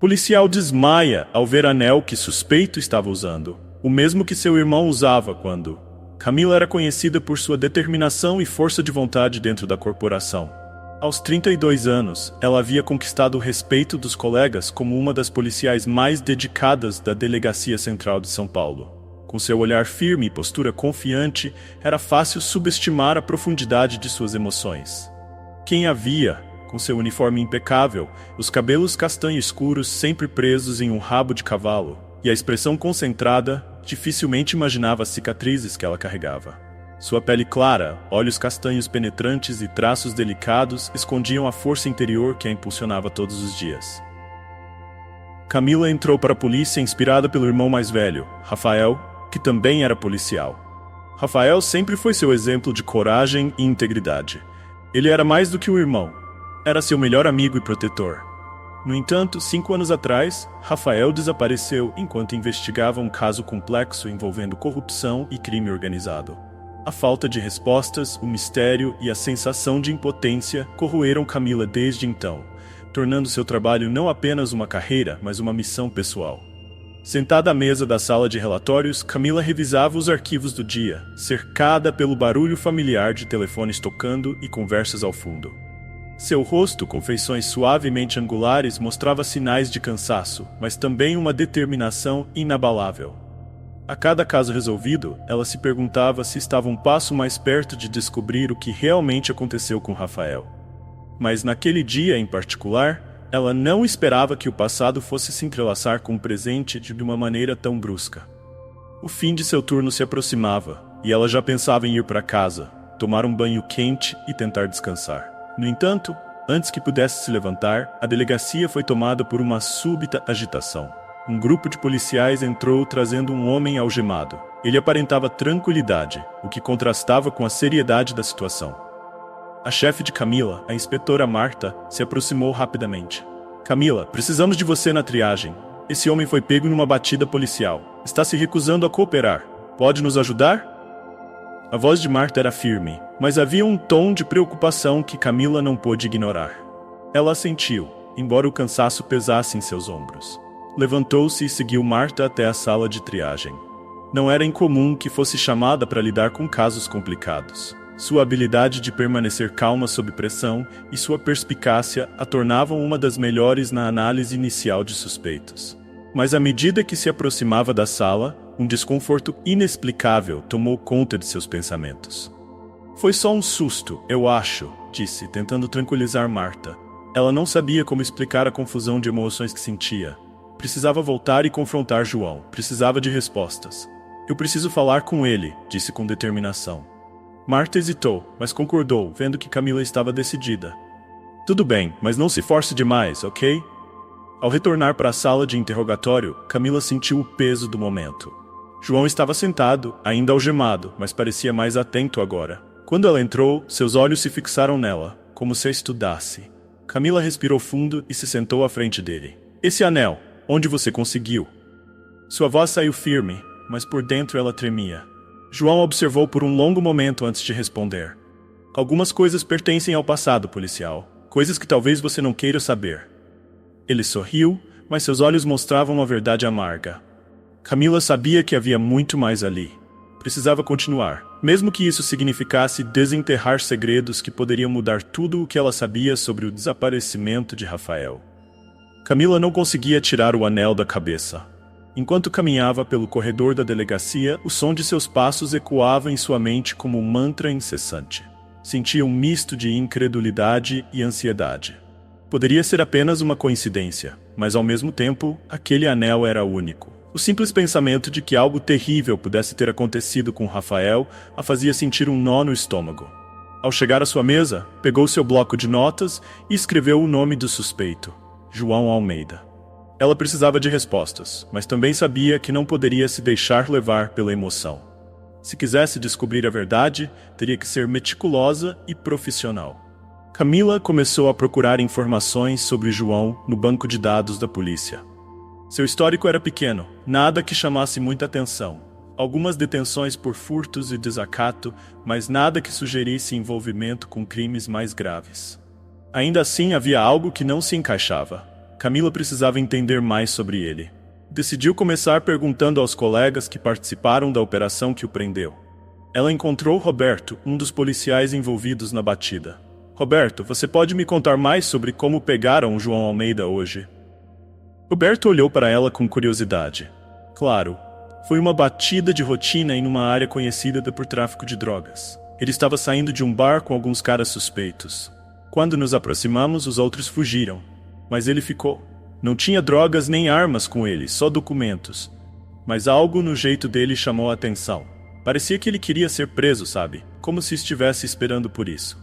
Policial desmaia ao ver anel que suspeito estava usando, o mesmo que seu irmão usava quando Camila era conhecida por sua determinação e força de vontade dentro da corporação. Aos 32 anos, ela havia conquistado o respeito dos colegas como uma das policiais mais dedicadas da Delegacia Central de São Paulo. Com seu olhar firme e postura confiante, era fácil subestimar a profundidade de suas emoções. Quem a via, com seu uniforme impecável, os cabelos castanho escuros sempre presos em um rabo de cavalo, e a expressão concentrada, dificilmente imaginava as cicatrizes que ela carregava. Sua pele clara, olhos castanhos penetrantes e traços delicados escondiam a força interior que a impulsionava todos os dias. Camila entrou para a polícia inspirada pelo irmão mais velho, Rafael, que também era policial. Rafael sempre foi seu exemplo de coragem e integridade. Ele era mais do que um irmão. Era seu melhor amigo e protetor. No entanto, 5 anos atrás, Rafael desapareceu enquanto investigava um caso complexo envolvendo corrupção e crime organizado. A falta de respostas, o mistério e a sensação de impotência corroeram Camila desde então, tornando seu trabalho não apenas uma carreira, mas uma missão pessoal. Sentada à mesa da sala de relatórios, Camila revisava os arquivos do dia, cercada pelo barulho familiar de telefones tocando e conversas ao fundo. Seu rosto, com feições suavemente angulares, mostrava sinais de cansaço, mas também uma determinação inabalável. A cada caso resolvido, ela se perguntava se estava um passo mais perto de descobrir o que realmente aconteceu com Rafael. Mas naquele dia em particular, ela não esperava que o passado fosse se entrelaçar com o presente de uma maneira tão brusca. O fim de seu turno se aproximava, e ela já pensava em ir para casa, tomar um banho quente e tentar descansar. No entanto, antes que pudesse se levantar, a delegacia foi tomada por uma súbita agitação. Um grupo de policiais entrou trazendo um homem algemado. Ele aparentava tranquilidade, o que contrastava com a seriedade da situação. A chefe de Camila, a inspetora Marta, se aproximou rapidamente. Camila, precisamos de você na triagem. Esse homem foi pego numa batida policial. Está se recusando a cooperar. Pode nos ajudar? A voz de Marta era firme, mas havia um tom de preocupação que Camila não pôde ignorar. Ela assentiu, embora o cansaço pesasse em seus ombros. Levantou-se e seguiu Marta até a sala de triagem. Não era incomum que fosse chamada para lidar com casos complicados. Sua habilidade de permanecer calma sob pressão e sua perspicácia a tornavam uma das melhores na análise inicial de suspeitos. Mas à medida que se aproximava da sala, um desconforto inexplicável tomou conta de seus pensamentos. Foi só um susto, eu acho, disse, tentando tranquilizar Marta. Ela não sabia como explicar a confusão de emoções que sentia. Precisava voltar e confrontar João. Precisava de respostas. Eu preciso falar com ele, disse com determinação. Marta hesitou, mas concordou, vendo que Camila estava decidida. Tudo bem, mas não se force demais, ok? Ao retornar para a sala de interrogatório, Camila sentiu o peso do momento. João estava sentado, ainda algemado, mas parecia mais atento agora. Quando ela entrou, seus olhos se fixaram nela, como se a estudasse. Camila respirou fundo e se sentou à frente dele. Esse anel, onde você conseguiu? Sua voz saiu firme, mas por dentro ela tremia. João observou por um longo momento antes de responder. Algumas coisas pertencem ao passado, policial. Coisas que talvez você não queira saber. Ele sorriu, mas seus olhos mostravam uma verdade amarga. Camila sabia que havia muito mais ali. Precisava continuar, mesmo que isso significasse desenterrar segredos que poderiam mudar tudo o que ela sabia sobre o desaparecimento de Rafael. Camila não conseguia tirar o anel da cabeça. Enquanto caminhava pelo corredor da delegacia, o som de seus passos ecoava em sua mente como um mantra incessante. Sentia um misto de incredulidade e ansiedade. Poderia ser apenas uma coincidência, mas ao mesmo tempo, aquele anel era único. O simples pensamento de que algo terrível pudesse ter acontecido com Rafael a fazia sentir um nó no estômago. Ao chegar à sua mesa, pegou seu bloco de notas e escreveu o nome do suspeito, João Almeida. Ela precisava de respostas, mas também sabia que não poderia se deixar levar pela emoção. Se quisesse descobrir a verdade, teria que ser meticulosa e profissional. Camila começou a procurar informações sobre João no banco de dados da polícia. Seu histórico era pequeno, nada que chamasse muita atenção. Algumas detenções por furtos e desacato, mas nada que sugerisse envolvimento com crimes mais graves. Ainda assim havia algo que não se encaixava. Camila precisava entender mais sobre ele. Decidiu começar perguntando aos colegas que participaram da operação que o prendeu. Ela encontrou Roberto, um dos policiais envolvidos na batida. Roberto, você pode me contar mais sobre como pegaram João Almeida hoje? Roberto olhou para ela com curiosidade. Claro, foi uma batida de rotina em uma área conhecida por tráfico de drogas. Ele estava saindo de um bar com alguns caras suspeitos. Quando nos aproximamos, os outros fugiram. Mas ele ficou. Não tinha drogas nem armas com ele, só documentos. Mas algo no jeito dele chamou a atenção. Parecia que ele queria ser preso, sabe? Como se estivesse esperando por isso.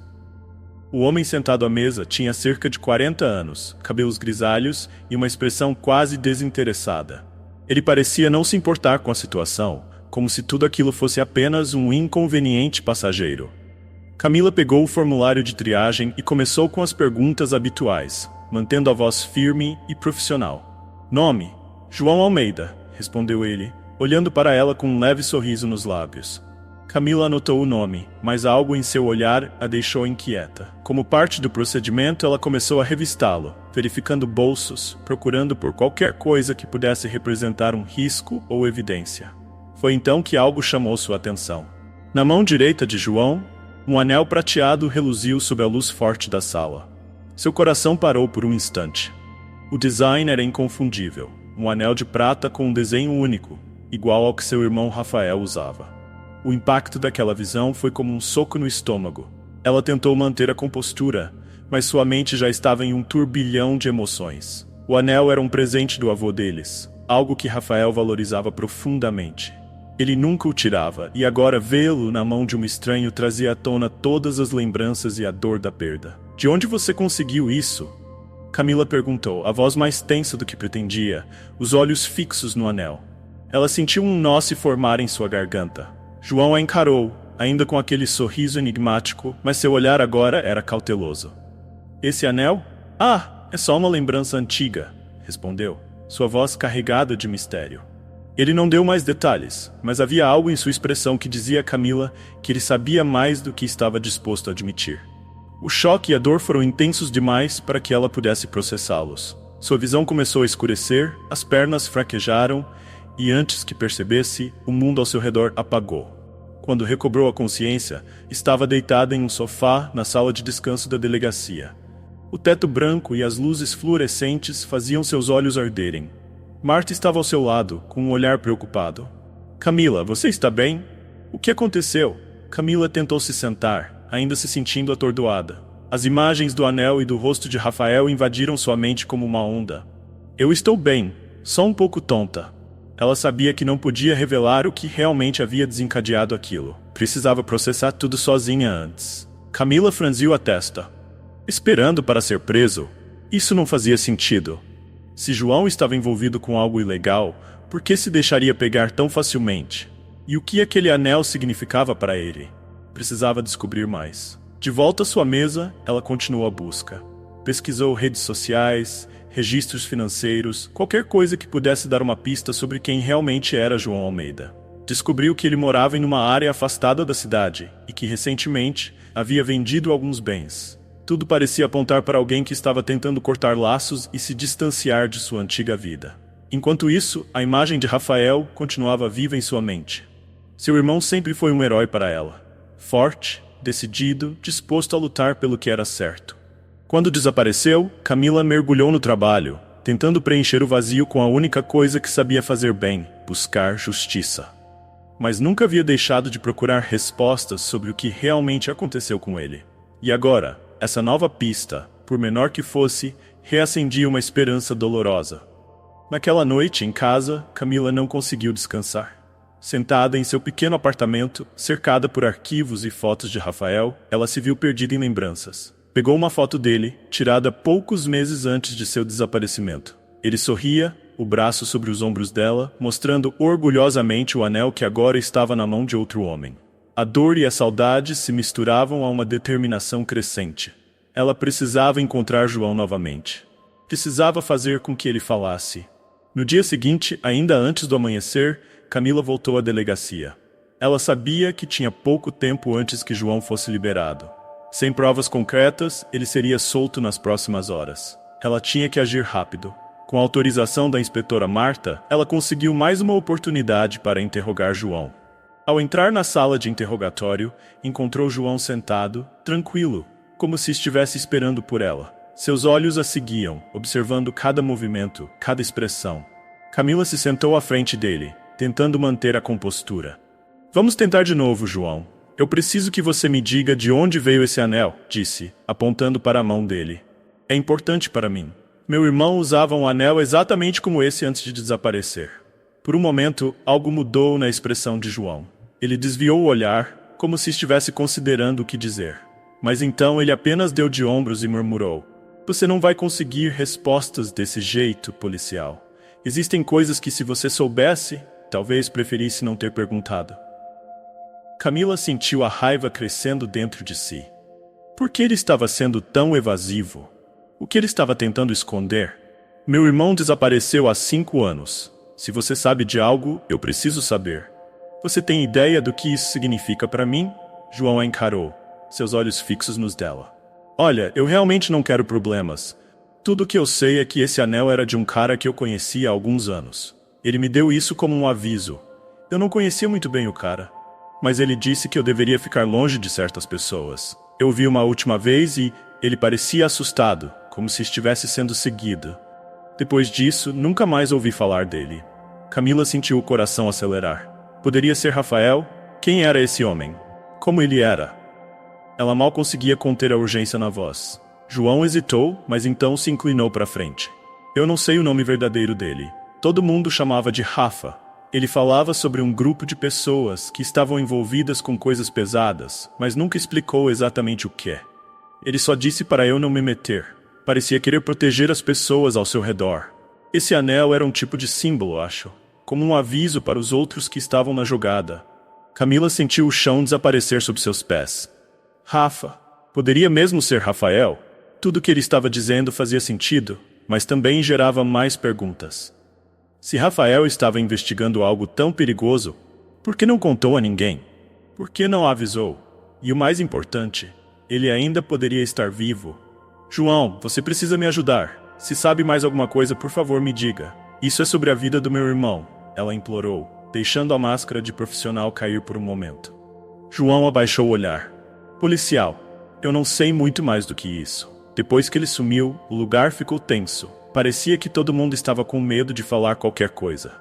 O homem sentado à mesa tinha cerca de 40 anos, cabelos grisalhos e uma expressão quase desinteressada. Ele parecia não se importar com a situação, como se tudo aquilo fosse apenas um inconveniente passageiro. Camila pegou o formulário de triagem e começou com as perguntas habituais, mantendo a voz firme e profissional. Nome: João Almeida, respondeu ele, olhando para ela com um leve sorriso nos lábios. Camila anotou o nome, mas algo em seu olhar a deixou inquieta. Como parte do procedimento, ela começou a revistá-lo, verificando bolsos, procurando por qualquer coisa que pudesse representar um risco ou evidência. Foi então que algo chamou sua atenção. Na mão direita de João, um anel prateado reluziu sob a luz forte da sala. Seu coração parou por um instante. O design era inconfundível, um anel de prata com um desenho único, igual ao que seu irmão Rafael usava. O impacto daquela visão foi como um soco no estômago. Ela tentou manter a compostura, mas sua mente já estava em um turbilhão de emoções. O anel era um presente do avô deles, algo que Rafael valorizava profundamente. Ele nunca o tirava, e agora vê-lo na mão de um estranho trazia à tona todas as lembranças e a dor da perda. De onde você conseguiu isso? Camila perguntou, a voz mais tensa do que pretendia, os olhos fixos no anel. Ela sentiu um nó se formar em sua garganta. João a encarou, ainda com aquele sorriso enigmático, mas seu olhar agora era cauteloso. Esse anel? Ah, é só uma lembrança antiga, respondeu, sua voz carregada de mistério. Ele não deu mais detalhes, mas havia algo em sua expressão que dizia a Camila que ele sabia mais do que estava disposto a admitir. O choque e a dor foram intensos demais para que ela pudesse processá-los. Sua visão começou a escurecer, as pernas fraquejaram, e antes que percebesse, o mundo ao seu redor apagou. Quando recobrou a consciência, estava deitada em um sofá na sala de descanso da delegacia. O teto branco e as luzes fluorescentes faziam seus olhos arderem. Marta estava ao seu lado, com um olhar preocupado. Camila, você está bem? O que aconteceu? Camila tentou se sentar, ainda se sentindo atordoada. As imagens do anel e do rosto de Rafael invadiram sua mente como uma onda. Eu estou bem, só um pouco tonta. Ela sabia que não podia revelar o que realmente havia desencadeado aquilo. Precisava processar tudo sozinha antes. Camila franziu a testa. Esperando para ser preso? Isso não fazia sentido. Se João estava envolvido com algo ilegal, por que se deixaria pegar tão facilmente? E o que aquele anel significava para ele? Precisava descobrir mais. De volta à sua mesa, ela continuou a busca. Pesquisou redes sociais, registros financeiros, qualquer coisa que pudesse dar uma pista sobre quem realmente era João Almeida. Descobriu que ele morava em uma área afastada da cidade e que recentemente havia vendido alguns bens. Tudo parecia apontar para alguém que estava tentando cortar laços e se distanciar de sua antiga vida. Enquanto isso, a imagem de Rafael continuava viva em sua mente. Seu irmão sempre foi um herói para ela. Forte, decidido, disposto a lutar pelo que era certo. Quando desapareceu, Camila mergulhou no trabalho, tentando preencher o vazio com a única coisa que sabia fazer bem, buscar justiça. Mas nunca havia deixado de procurar respostas sobre o que realmente aconteceu com ele. E agora, essa nova pista, por menor que fosse, reacendia uma esperança dolorosa. Naquela noite, em casa, Camila não conseguiu descansar. Sentada em seu pequeno apartamento, cercada por arquivos e fotos de Rafael, ela se viu perdida em lembranças. Pegou uma foto dele, tirada poucos meses antes de seu desaparecimento. Ele sorria, o braço sobre os ombros dela, mostrando orgulhosamente o anel que agora estava na mão de outro homem. A dor e a saudade se misturavam a uma determinação crescente. Ela precisava encontrar João novamente. Precisava fazer com que ele falasse. No dia seguinte, ainda antes do amanhecer, Camila voltou à delegacia. Ela sabia que tinha pouco tempo antes que João fosse liberado. Sem provas concretas, ele seria solto nas próximas horas. Ela tinha que agir rápido. Com a autorização da inspetora Marta, ela conseguiu mais uma oportunidade para interrogar João. Ao entrar na sala de interrogatório, encontrou João sentado, tranquilo, como se estivesse esperando por ela. Seus olhos a seguiam, observando cada movimento, cada expressão. Camila se sentou à frente dele, tentando manter a compostura. Vamos tentar de novo, João. Eu preciso que você me diga de onde veio esse anel, disse, apontando para a mão dele. É importante para mim. Meu irmão usava um anel exatamente como esse antes de desaparecer. Por um momento, algo mudou na expressão de João. Ele desviou o olhar, como se estivesse considerando o que dizer. Mas então ele apenas deu de ombros e murmurou: Você não vai conseguir respostas desse jeito, policial. Existem coisas que, se você soubesse, talvez preferisse não ter perguntado. Camila sentiu a raiva crescendo dentro de si. Por que ele estava sendo tão evasivo? O que ele estava tentando esconder? Meu irmão desapareceu há 5 anos. Se você sabe de algo, eu preciso saber. Você tem ideia do que isso significa para mim? João a encarou, seus olhos fixos nos dela. Olha, eu realmente não quero problemas. Tudo o que eu sei é que esse anel era de um cara que eu conhecia há alguns anos. Ele me deu isso como um aviso. Eu não conhecia muito bem o cara, mas ele disse que eu deveria ficar longe de certas pessoas. Eu o vi uma última vez e ele parecia assustado, como se estivesse sendo seguido. Depois disso, nunca mais ouvi falar dele. Camila sentiu o coração acelerar. Poderia ser Rafael? Quem era esse homem? Como ele era? Ela mal conseguia conter a urgência na voz. João hesitou, mas então se inclinou para frente. Eu não sei o nome verdadeiro dele. Todo mundo chamava de Rafa. Ele falava sobre um grupo de pessoas que estavam envolvidas com coisas pesadas, mas nunca explicou exatamente o que. Ele só disse para eu não me meter. Parecia querer proteger as pessoas ao seu redor. Esse anel era um tipo de símbolo, acho. Como um aviso para os outros que estavam na jogada. Camila sentiu o chão desaparecer sob seus pés. Rafa. Poderia mesmo ser Rafael? Tudo o que ele estava dizendo fazia sentido, mas também gerava mais perguntas. Se Rafael estava investigando algo tão perigoso, por que não contou a ninguém? Por que não avisou? E o mais importante, ele ainda poderia estar vivo. João, você precisa me ajudar. Se sabe mais alguma coisa, por favor, me diga. Isso é sobre a vida do meu irmão, ela implorou, deixando a máscara de profissional cair por um momento. João abaixou o olhar. Policial, eu não sei muito mais do que isso. Depois que ele sumiu, o lugar ficou tenso. Parecia que todo mundo estava com medo de falar qualquer coisa.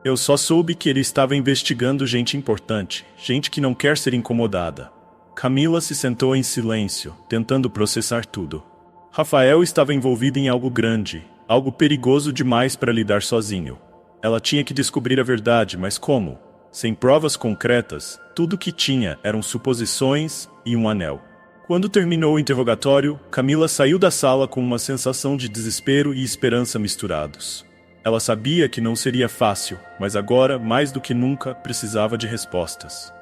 Eu só soube que ele estava investigando gente importante, gente que não quer ser incomodada. Camila se sentou em silêncio, tentando processar tudo. Rafael estava envolvido em algo grande, algo perigoso demais para lidar sozinho. Ela tinha que descobrir a verdade, mas como? Sem provas concretas, tudo o que tinha eram suposições e um anel. Quando terminou o interrogatório, Camila saiu da sala com uma sensação de desespero e esperança misturados. Ela sabia que não seria fácil, mas agora, mais do que nunca, precisava de respostas.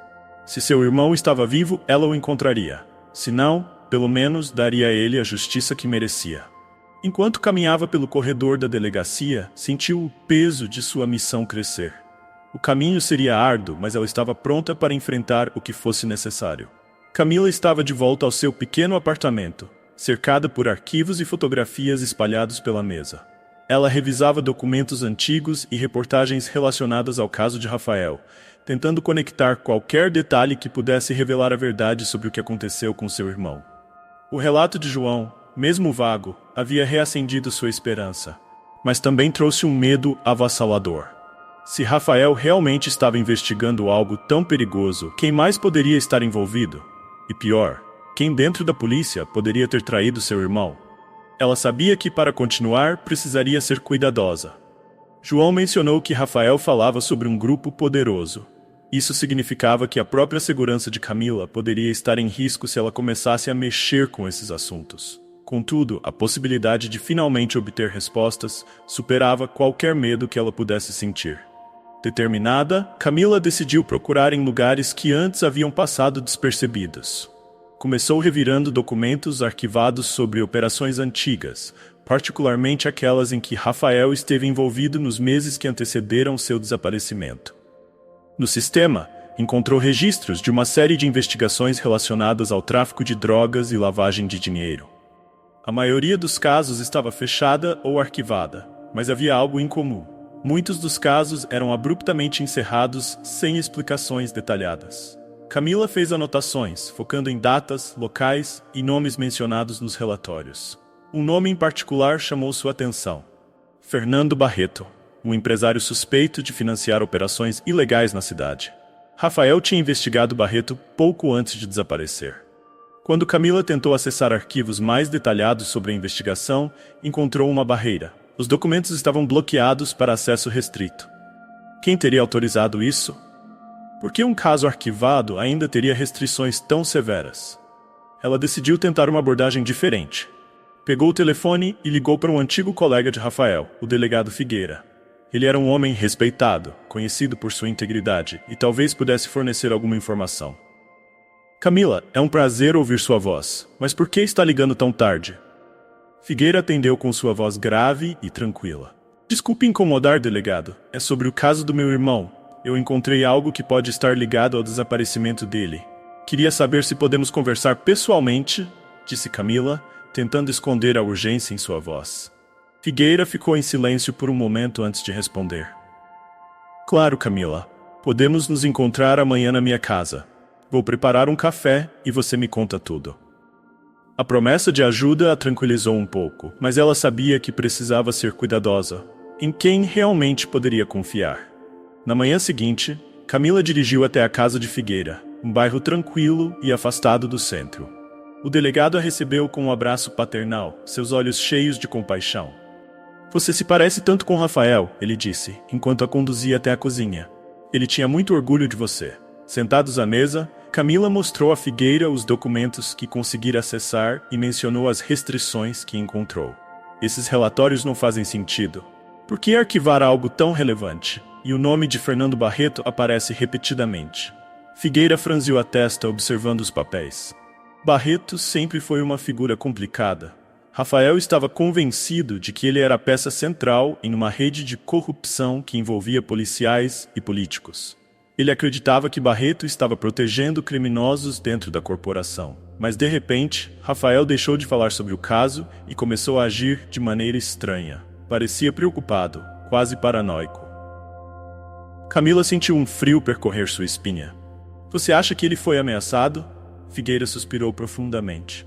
Se seu irmão estava vivo, ela o encontraria. Se não, pelo menos daria a ele a justiça que merecia. Enquanto caminhava pelo corredor da delegacia, sentiu o peso de sua missão crescer. O caminho seria árduo, mas ela estava pronta para enfrentar o que fosse necessário. Camila estava de volta ao seu pequeno apartamento, cercada por arquivos e fotografias espalhados pela mesa. Ela revisava documentos antigos e reportagens relacionadas ao caso de Rafael, tentando conectar qualquer detalhe que pudesse revelar a verdade sobre o que aconteceu com seu irmão. O relato de João, mesmo vago, havia reacendido sua esperança, mas também trouxe um medo avassalador. Se Rafael realmente estava investigando algo tão perigoso, quem mais poderia estar envolvido? E pior, quem dentro da polícia poderia ter traído seu irmão? Ela sabia que para continuar precisaria ser cuidadosa. João mencionou que Rafael falava sobre um grupo poderoso. Isso significava que a própria segurança de Camila poderia estar em risco se ela começasse a mexer com esses assuntos. Contudo, a possibilidade de finalmente obter respostas superava qualquer medo que ela pudesse sentir. Determinada, Camila decidiu procurar em lugares que antes haviam passado despercebidos. Começou revirando documentos arquivados sobre operações antigas, particularmente aquelas em que Rafael esteve envolvido nos meses que antecederam seu desaparecimento. No sistema, encontrou registros de uma série de investigações relacionadas ao tráfico de drogas e lavagem de dinheiro. A maioria dos casos estava fechada ou arquivada, mas havia algo em comum. Muitos dos casos eram abruptamente encerrados sem explicações detalhadas. Camila fez anotações, focando em datas, locais e nomes mencionados nos relatórios. Um nome em particular chamou sua atenção: Fernando Barreto, um empresário suspeito de financiar operações ilegais na cidade. Rafael tinha investigado Barreto pouco antes de desaparecer. Quando Camila tentou acessar arquivos mais detalhados sobre a investigação, encontrou uma barreira. Os documentos estavam bloqueados para acesso restrito. Quem teria autorizado isso? Por que um caso arquivado ainda teria restrições tão severas? Ela decidiu tentar uma abordagem diferente. Pegou o telefone e ligou para um antigo colega de Rafael, o delegado Figueira. Ele era um homem respeitado, conhecido por sua integridade, e talvez pudesse fornecer alguma informação. Camila, é um prazer ouvir sua voz, mas por que está ligando tão tarde? Figueira atendeu com sua voz grave e tranquila. Desculpe incomodar, delegado. É sobre o caso do meu irmão. Eu encontrei algo que pode estar ligado ao desaparecimento dele. Queria saber se podemos conversar pessoalmente, disse Camila, tentando esconder a urgência em sua voz. Figueira ficou em silêncio por um momento antes de responder. Claro, Camila. Podemos nos encontrar amanhã na minha casa. Vou preparar um café e você me conta tudo. A promessa de ajuda a tranquilizou um pouco, mas ela sabia que precisava ser cuidadosa, em quem realmente poderia confiar. Na manhã seguinte, Camila dirigiu até a casa de Figueira, um bairro tranquilo e afastado do centro. O delegado a recebeu com um abraço paternal, seus olhos cheios de compaixão. Você se parece tanto com Rafael, ele disse, enquanto a conduzia até a cozinha. Ele tinha muito orgulho de você. Sentados à mesa, Camila mostrou a Figueira os documentos que conseguira acessar e mencionou as restrições que encontrou. Esses relatórios não fazem sentido. Por que arquivar algo tão relevante? E o nome de Fernando Barreto aparece repetidamente. Figueira franziu a testa observando os papéis. Barreto sempre foi uma figura complicada. Rafael estava convencido de que ele era a peça central em uma rede de corrupção que envolvia policiais e políticos. Ele acreditava que Barreto estava protegendo criminosos dentro da corporação. Mas, de repente, Rafael deixou de falar sobre o caso e começou a agir de maneira estranha. Parecia preocupado, quase paranoico. Camila sentiu um frio percorrer sua espinha. Você acha que ele foi ameaçado? Figueira suspirou profundamente.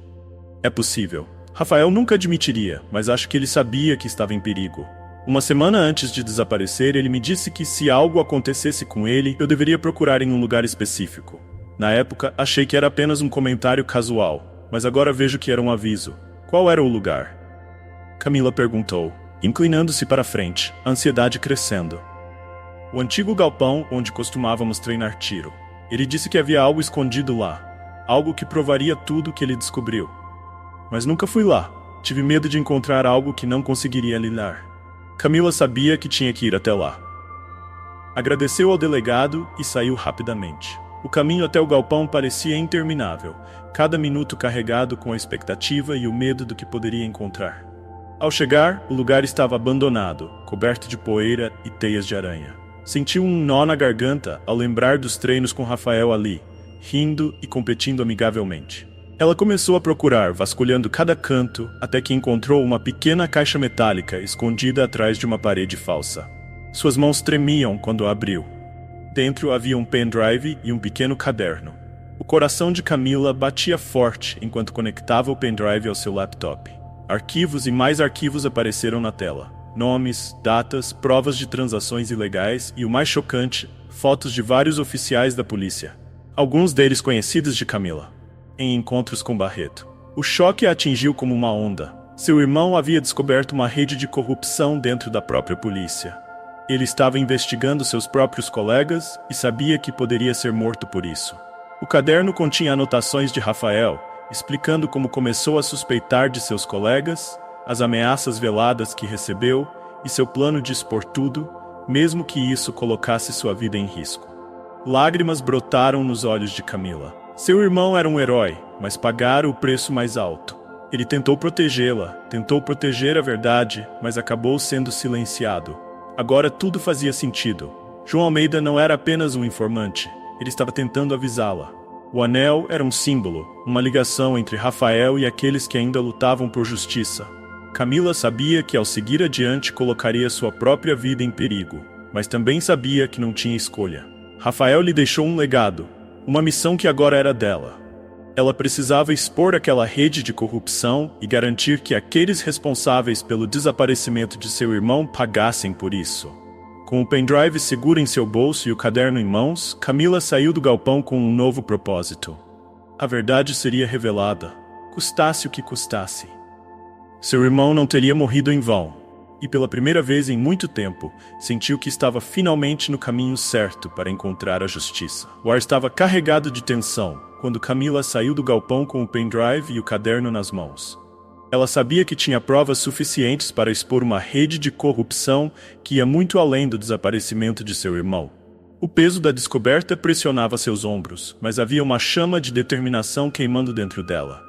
É possível. Rafael nunca admitiria, mas acho que ele sabia que estava em perigo. Uma semana antes de desaparecer, ele me disse que se algo acontecesse com ele, eu deveria procurar em um lugar específico. Na época, achei que era apenas um comentário casual, mas agora vejo que era um aviso. Qual era o lugar? Camila perguntou, inclinando-se para frente, a ansiedade crescendo. O antigo galpão onde costumávamos treinar tiro. Ele disse que havia algo escondido lá, algo que provaria tudo que ele descobriu. Mas nunca fui lá. Tive medo de encontrar algo que não conseguiria lidar. Camila sabia que tinha que ir até lá. Agradeceu ao delegado e saiu rapidamente. O caminho até o galpão parecia interminável, cada minuto carregado com a expectativa e o medo do que poderia encontrar. Ao chegar, o lugar estava abandonado, coberto de poeira e teias de aranha. Sentiu um nó na garganta ao lembrar dos treinos com Rafael ali, rindo e competindo amigavelmente. Ela começou a procurar, vasculhando cada canto, até que encontrou uma pequena caixa metálica escondida atrás de uma parede falsa. Suas mãos tremiam quando a abriu. Dentro havia um pendrive e um pequeno caderno. O coração de Camila batia forte enquanto conectava o pendrive ao seu laptop. Arquivos e mais arquivos apareceram na tela. Nomes, datas, provas de transações ilegais e, o mais chocante, fotos de vários oficiais da polícia. Alguns deles conhecidos de Camila. Em encontros com Barreto. O choque a atingiu como uma onda. Seu irmão havia descoberto uma rede de corrupção dentro da própria polícia. Ele estava investigando seus próprios colegas e sabia que poderia ser morto por isso. O caderno continha anotações de Rafael, explicando como começou a suspeitar de seus colegas, as ameaças veladas que recebeu e seu plano de expor tudo, mesmo que isso colocasse sua vida em risco. Lágrimas brotaram nos olhos de Camila. Seu irmão era um herói, mas pagara o preço mais alto. Ele tentou protegê-la, tentou proteger a verdade, mas acabou sendo silenciado. Agora tudo fazia sentido. João Almeida não era apenas um informante, ele estava tentando avisá-la. O anel era um símbolo, uma ligação entre Rafael e aqueles que ainda lutavam por justiça. Camila sabia que ao seguir adiante colocaria sua própria vida em perigo, mas também sabia que não tinha escolha. Rafael lhe deixou um legado, uma missão que agora era dela. Ela precisava expor aquela rede de corrupção e garantir que aqueles responsáveis pelo desaparecimento de seu irmão pagassem por isso. Com o pendrive seguro em seu bolso e o caderno em mãos, Camila saiu do galpão com um novo propósito. A verdade seria revelada, custasse o que custasse. Seu irmão não teria morrido em vão, e pela primeira vez em muito tempo, sentiu que estava finalmente no caminho certo para encontrar a justiça. O ar estava carregado de tensão quando Camila saiu do galpão com o pendrive e o caderno nas mãos. Ela sabia que tinha provas suficientes para expor uma rede de corrupção que ia muito além do desaparecimento de seu irmão. O peso da descoberta pressionava seus ombros, mas havia uma chama de determinação queimando dentro dela.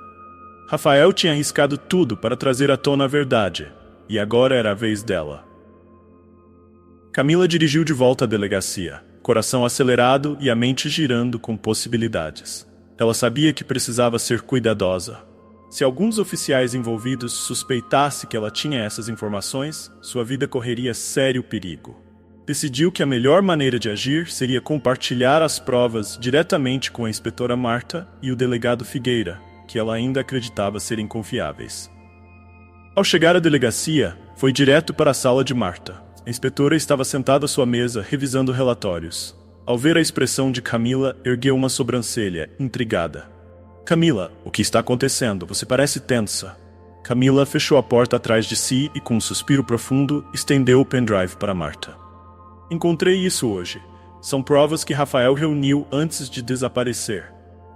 Rafael tinha arriscado tudo para trazer à tona a verdade, e agora era a vez dela. Camila dirigiu de volta à delegacia, coração acelerado e a mente girando com possibilidades. Ela sabia que precisava ser cuidadosa. Se alguns oficiais envolvidos suspeitassem que ela tinha essas informações, sua vida correria sério perigo. Decidiu que a melhor maneira de agir seria compartilhar as provas diretamente com a inspetora Marta e o delegado Figueira, que ela ainda acreditava serem confiáveis. Ao chegar à delegacia, foi direto para a sala de Marta. A inspetora estava sentada à sua mesa, revisando relatórios. Ao ver a expressão de Camila, ergueu uma sobrancelha, intrigada. Camila, o que está acontecendo? Você parece tensa. Camila fechou a porta atrás de si e, com um suspiro profundo, estendeu o pendrive para Marta. Encontrei isso hoje. São provas que Rafael reuniu antes de desaparecer.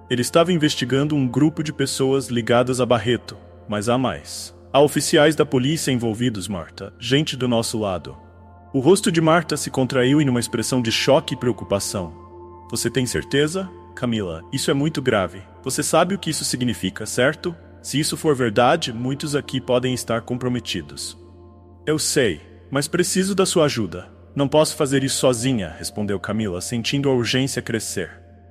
Ele estava investigando um grupo de pessoas ligadas a Barreto, mas há mais. Há oficiais da polícia envolvidos, Marta. Gente do nosso lado. O rosto de Marta se contraiu em uma expressão de choque e preocupação. Você tem certeza? Camila, isso é muito grave. Você sabe o que isso significa, certo? Se isso for verdade, muitos aqui podem estar comprometidos. Eu sei, mas preciso da sua ajuda. Não posso fazer isso sozinha, respondeu Camila, sentindo a urgência crescer.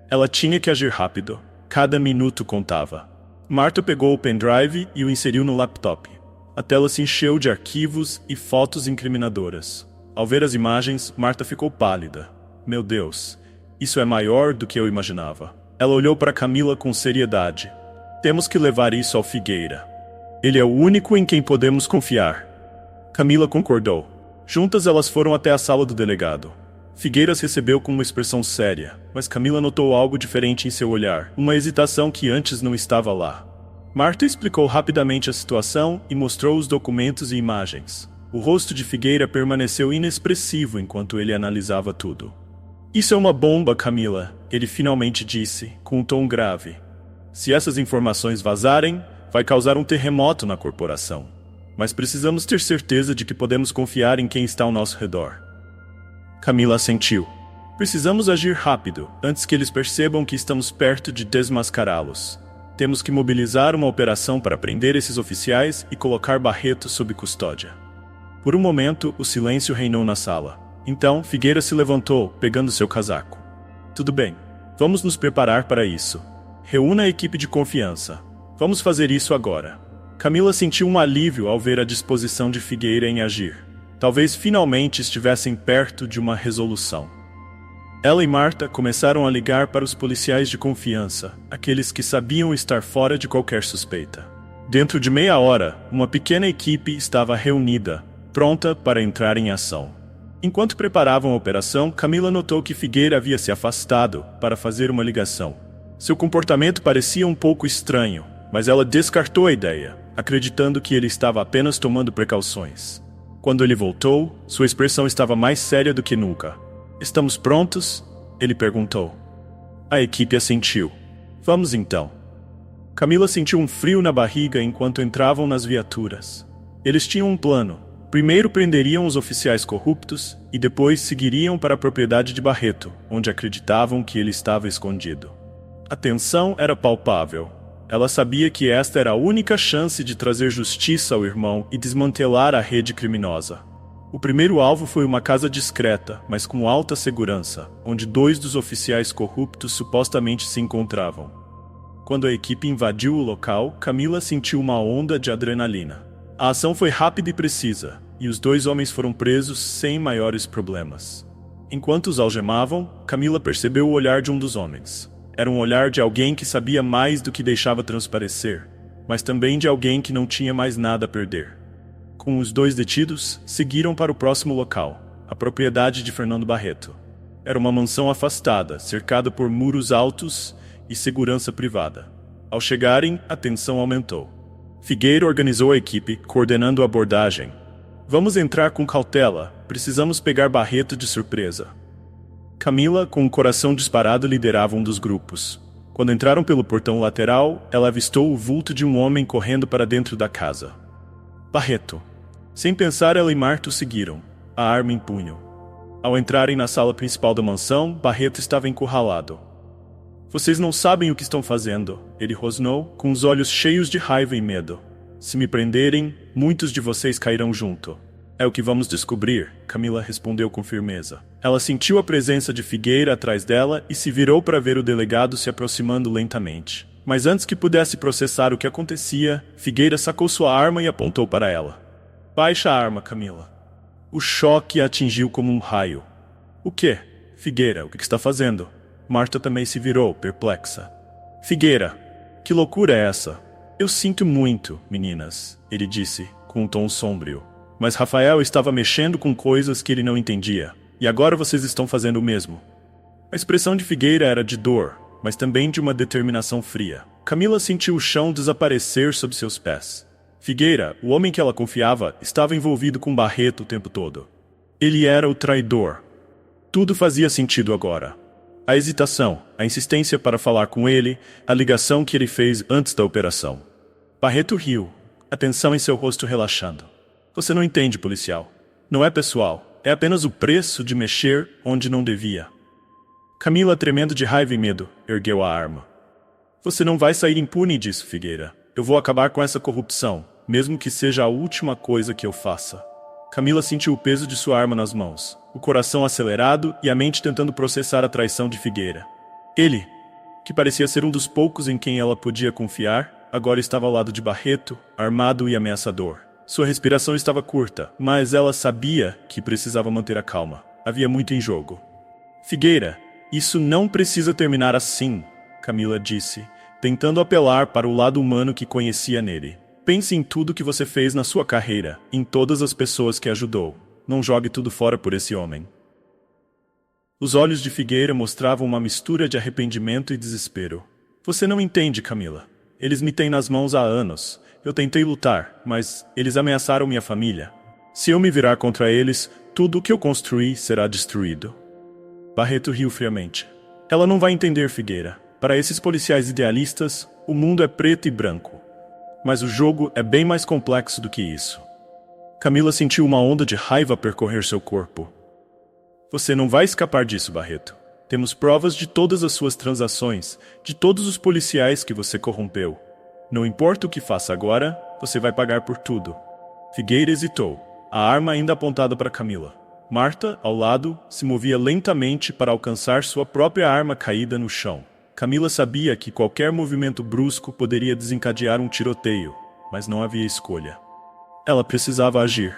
Ela tinha que agir rápido. Cada minuto contava. Marta pegou o pendrive e o inseriu no laptop. A tela se encheu de arquivos e fotos incriminadoras. Ao ver as imagens, Marta ficou pálida. Meu Deus, isso é maior do que eu imaginava. Ela olhou para Camila com seriedade. Temos que levar isso ao Figueira. Ele é o único em quem podemos confiar. Camila concordou. Juntas elas foram até a sala do delegado. Figueiras recebeu com uma expressão séria, mas Camila notou algo diferente em seu olhar, uma hesitação que antes não estava lá. Marta explicou rapidamente a situação e mostrou os documentos e imagens. O rosto de Figueira permaneceu inexpressivo enquanto ele analisava tudo. Isso é uma bomba, Camila, ele finalmente disse, com um tom grave. Se essas informações vazarem, vai causar um terremoto na corporação. Mas precisamos ter certeza de que podemos confiar em quem está ao nosso redor. Camila assentiu. Precisamos agir rápido, antes que eles percebam que estamos perto de desmascará-los. Temos que mobilizar uma operação para prender esses oficiais e colocar Barreto sob custódia. Por um momento, o silêncio reinou na sala. Então, Figueira se levantou, pegando seu casaco. Tudo bem. Vamos nos preparar para isso. Reúna a equipe de confiança. Vamos fazer isso agora. Camila sentiu um alívio ao ver a disposição de Figueira em agir. Talvez finalmente estivessem perto de uma resolução. Ela e Marta começaram a ligar para os policiais de confiança, aqueles que sabiam estar fora de qualquer suspeita. Dentro de meia hora, uma pequena equipe estava reunida, pronta para entrar em ação. Enquanto preparavam a operação, Camila notou que Figueira havia se afastado para fazer uma ligação. Seu comportamento parecia um pouco estranho, mas ela descartou a ideia, acreditando que ele estava apenas tomando precauções. Quando ele voltou, sua expressão estava mais séria do que nunca. Estamos prontos? Ele perguntou. A equipe assentiu. Vamos então. Camila sentiu um frio na barriga enquanto entravam nas viaturas. Eles tinham um plano. Primeiro prenderiam os oficiais corruptos e depois seguiriam para a propriedade de Barreto, onde acreditavam que ele estava escondido. A tensão era palpável. Ela sabia que esta era a única chance de trazer justiça ao irmão e desmantelar a rede criminosa. O primeiro alvo foi uma casa discreta, mas com alta segurança, onde 2 dos oficiais corruptos supostamente se encontravam. Quando a equipe invadiu o local, Camila sentiu uma onda de adrenalina. A ação foi rápida e precisa, e os 2 homens foram presos sem maiores problemas. Enquanto os algemavam, Camila percebeu o olhar de um dos homens. Era um olhar de alguém que sabia mais do que deixava transparecer, mas também de alguém que não tinha mais nada a perder. Com os 2 detidos, seguiram para o próximo local, a propriedade de Fernando Barreto. Era uma mansão afastada, cercada por muros altos e segurança privada. Ao chegarem, a tensão aumentou. Figueira organizou a equipe, coordenando a abordagem. Vamos entrar com cautela, precisamos pegar Barreto de surpresa. Camila, com o coração disparado, liderava um dos grupos. Quando entraram pelo portão lateral, ela avistou o vulto de um homem correndo para dentro da casa. Barreto. Sem pensar, ela e Marta o seguiram, a arma em punho. Ao entrarem na sala principal da mansão, Barreto estava encurralado. Vocês não sabem o que estão fazendo, ele rosnou, com os olhos cheios de raiva e medo. Se me prenderem, muitos de vocês cairão junto. É o que vamos descobrir, Camila respondeu com firmeza. Ela sentiu a presença de Figueira atrás dela e se virou para ver o delegado se aproximando lentamente. Mas antes que pudesse processar o que acontecia, Figueira sacou sua arma e apontou para ela. Baixa a arma, Camila. O choque a atingiu como um raio. O quê? Figueira, o que está fazendo? Marta também se virou, perplexa. Figueira, que loucura é essa? Eu sinto muito, meninas, ele disse, com um tom sombrio. Mas Rafael estava mexendo com coisas que ele não entendia. E agora vocês estão fazendo o mesmo. A expressão de Figueira era de dor, mas também de uma determinação fria. Camila sentiu o chão desaparecer sob seus pés. Figueira, o homem que ela confiava, estava envolvido com Barreto o tempo todo. Ele era o traidor. Tudo fazia sentido agora. A hesitação, a insistência para falar com ele, a ligação que ele fez antes da operação. Barreto riu, a tensão em seu rosto relaxando. Você não entende, policial. Não é pessoal, é apenas o preço de mexer onde não devia. Camila, tremendo de raiva e medo, ergueu a arma. Você não vai sair impune disso, Figueira. Eu vou acabar com essa corrupção, mesmo que seja a última coisa que eu faça. Camila sentiu o peso de sua arma nas mãos, o coração acelerado e a mente tentando processar a traição de Figueira. Ele, que parecia ser um dos poucos em quem ela podia confiar, agora estava ao lado de Barreto, armado e ameaçador. Sua respiração estava curta, mas ela sabia que precisava manter a calma. Havia muito em jogo. Figueira, isso não precisa terminar assim, Camila disse, tentando apelar para o lado humano que conhecia nele. Pense em tudo que você fez na sua carreira, em todas as pessoas que ajudou. Não jogue tudo fora por esse homem. Os olhos de Figueira mostravam uma mistura de arrependimento e desespero. Você não entende, Camila. Eles me têm nas mãos há anos. Eu tentei lutar, mas eles ameaçaram minha família. Se eu me virar contra eles, tudo o que eu construí será destruído. Barreto riu friamente. Ela não vai entender, Figueira. Para esses policiais idealistas, o mundo é preto e branco. Mas o jogo é bem mais complexo do que isso. Camila sentiu uma onda de raiva percorrer seu corpo. Você não vai escapar disso, Barreto. Temos provas de todas as suas transações, de todos os policiais que você corrompeu. Não importa o que faça agora, você vai pagar por tudo. Figueira hesitou, a arma ainda apontada para Camila. Marta, ao lado, se movia lentamente para alcançar sua própria arma caída no chão. Camila sabia que qualquer movimento brusco poderia desencadear um tiroteio, mas não havia escolha. Ela precisava agir.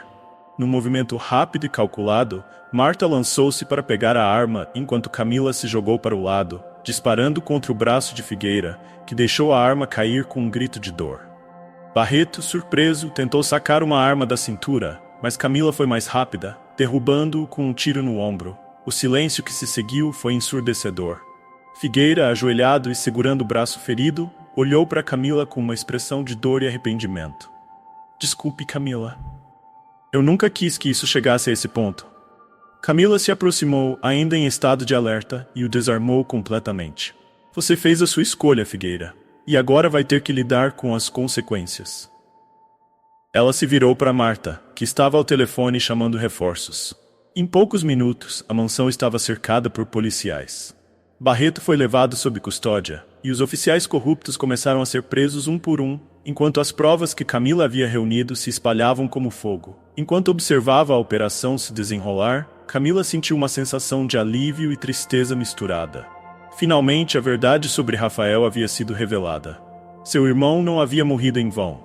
Num movimento rápido e calculado, Marta lançou-se para pegar a arma enquanto Camila se jogou para o lado, disparando contra o braço de Figueira, que deixou a arma cair com um grito de dor. Barreto, surpreso, tentou sacar uma arma da cintura, mas Camila foi mais rápida, derrubando-o com um tiro no ombro. O silêncio que se seguiu foi ensurdecedor. Figueira, ajoelhado e segurando o braço ferido, olhou para Camila com uma expressão de dor e arrependimento. Desculpe, Camila. Eu nunca quis que isso chegasse a esse ponto. Camila se aproximou, ainda em estado de alerta, e o desarmou completamente. Você fez a sua escolha, Figueira, e agora vai ter que lidar com as consequências. Ela se virou para Marta, que estava ao telefone chamando reforços. Em poucos minutos, a mansão estava cercada por policiais. Barreto foi levado sob custódia, e os oficiais corruptos começaram a ser presos um por um, enquanto as provas que Camila havia reunido se espalhavam como fogo. Enquanto observava a operação se desenrolar, Camila sentiu uma sensação de alívio e tristeza misturada. Finalmente, a verdade sobre Rafael havia sido revelada. Seu irmão não havia morrido em vão.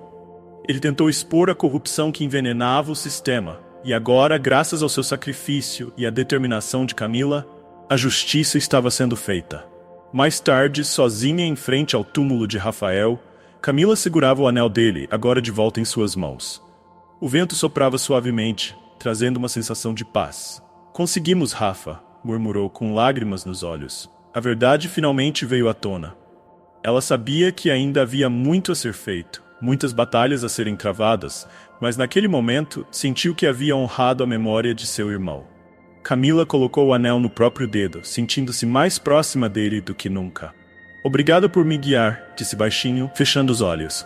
Ele tentou expor a corrupção que envenenava o sistema, e agora, graças ao seu sacrifício e à determinação de Camila, a justiça estava sendo feita. Mais tarde, sozinha em frente ao túmulo de Rafael, Camila segurava o anel dele, agora de volta em suas mãos. O vento soprava suavemente, trazendo uma sensação de paz. "Conseguimos, Rafa", murmurou com lágrimas nos olhos. A verdade finalmente veio à tona. Ela sabia que ainda havia muito a ser feito, muitas batalhas a serem travadas, mas naquele momento sentiu que havia honrado a memória de seu irmão. Camila colocou o anel no próprio dedo, sentindo-se mais próxima dele do que nunca. "Obrigado por me guiar", disse baixinho, fechando os olhos.